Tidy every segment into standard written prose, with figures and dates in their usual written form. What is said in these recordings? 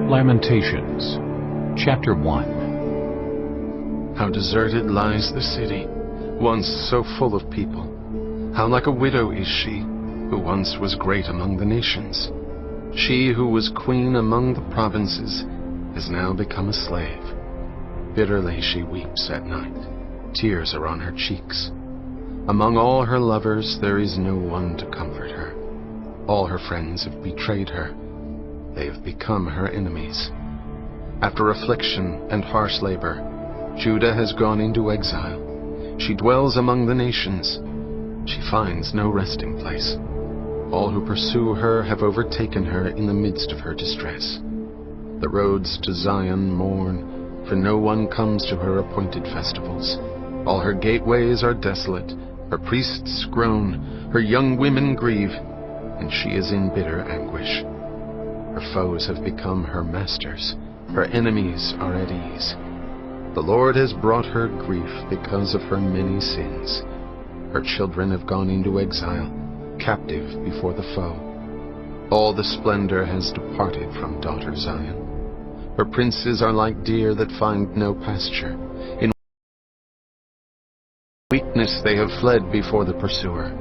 Lamentations, chapter 1. How deserted lies the city, once so full of people. How like a widow is she, who once was great among the nations. She who was queen among the provinces has now become a slave. Bitterly she weeps at night. Tears are on her cheeks. Among all her lovers there is no one to comfort her. All her friends have betrayed her. They have become her enemies. After affliction and harsh labor, Judah has gone into exile. She dwells among the nations. She finds no resting place. All who pursue her have overtaken her in the midst of her distress. The roads to Zion mourn, for no one comes to her appointed festivals. All her gateways are desolate, her priests groan, her young women grieve, and she is in bitter anguish. Her foes have become her masters, her enemies are at ease. The Lord has brought her grief because of her many sins. Her children have gone into exile, captive before the foe. All the splendor has departed from daughter Zion. Her princes are like deer that find no pasture. In weakness they have fled before the pursuer.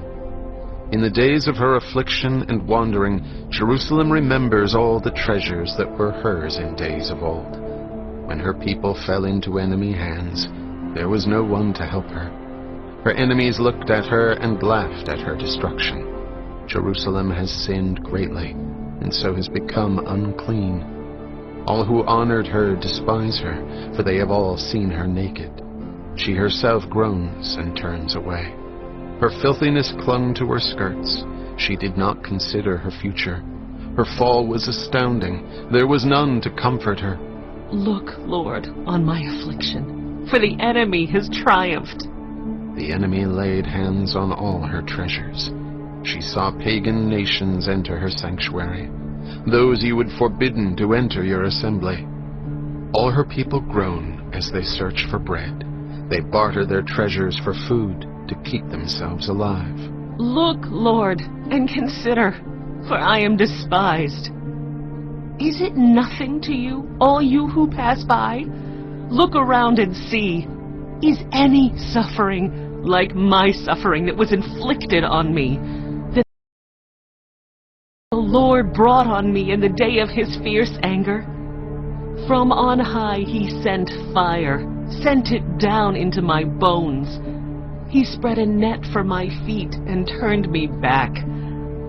In the days of her affliction and wandering, Jerusalem remembers all the treasures that were hers in days of old. When her people fell into enemy hands, there was no one to help her. Her enemies looked at her and laughed at her destruction. Jerusalem has sinned greatly, and so has become unclean. All who honored her despise her, for they have all seen her naked. She herself groans and turns away. Her filthiness clung to her skirts. She did not consider her future. Her fall was astounding. There was none to comfort her. Look, Lord, on my affliction, for the enemy has triumphed. The enemy laid hands on all her treasures. She saw pagan nations enter her sanctuary, those you had forbidden to enter your assembly. All her people groan as they search for bread. They barter their treasures for food to keep themselves alive. Look, Lord, and consider, for I am despised. Is it nothing to you, all you who pass by? Look around and see. Is any suffering like my suffering that was inflicted on me, that the Lord brought on me in the day of his fierce anger? From on high he sent fire, sent it down into my bones. He spread a net for my feet and turned me back.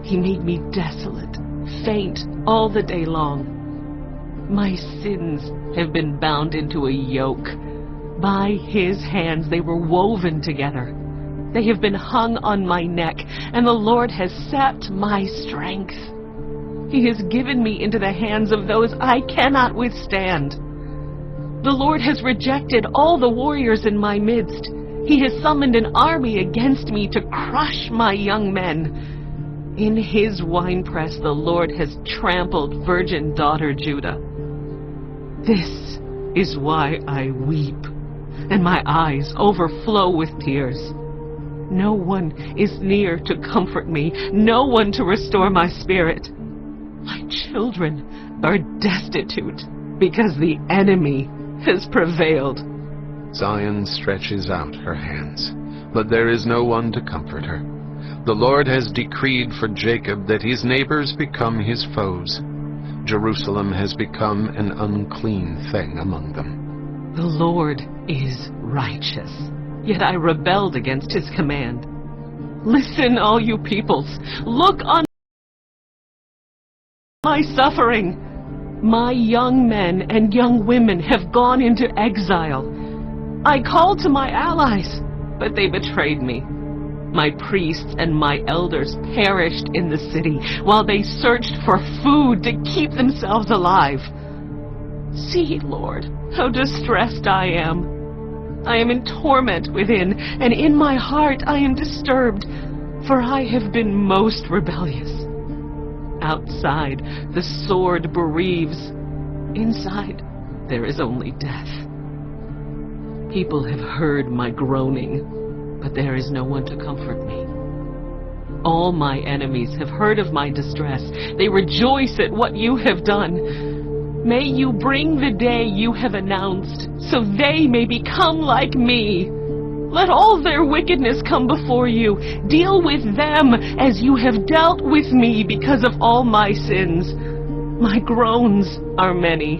He made me desolate, faint all the day long. My sins have been bound into a yoke. By his hands they were woven together. They have been hung on my neck, and the Lord has sapped my strength. He has given me into the hands of those I cannot withstand. The Lord has rejected all the warriors in my midst. He has summoned an army against me to crush my young men. In his winepress the Lord has trampled virgin daughter Judah. This is why I weep, and my eyes overflow with tears. No one is near to comfort me, no one to restore my spirit. My children are destitute because the enemy has prevailed. Zion stretches out her hands, but there is no one to comfort her. The Lord has decreed for Jacob that his neighbors become his foes. Jerusalem has become an unclean thing among them. The Lord is righteous, yet I rebelled against his command. Listen, all you peoples, look on my suffering. My young men and young women have gone into exile. I called to my allies, but they betrayed me. My priests and my elders perished in the city while they searched for food to keep themselves alive. See, Lord, how distressed I am. I am in torment within, and in my heart I am disturbed, for I have been most rebellious. Outside, the sword bereaves. Inside, there is only death. People have heard my groaning, but there is no one to comfort me. All my enemies have heard of my distress. They rejoice at what you have done. May you bring the day you have announced, so they may become like me. Let all their wickedness come before you. Deal with them as you have dealt with me because of all my sins. My groans are many,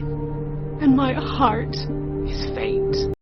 and my heart is faint.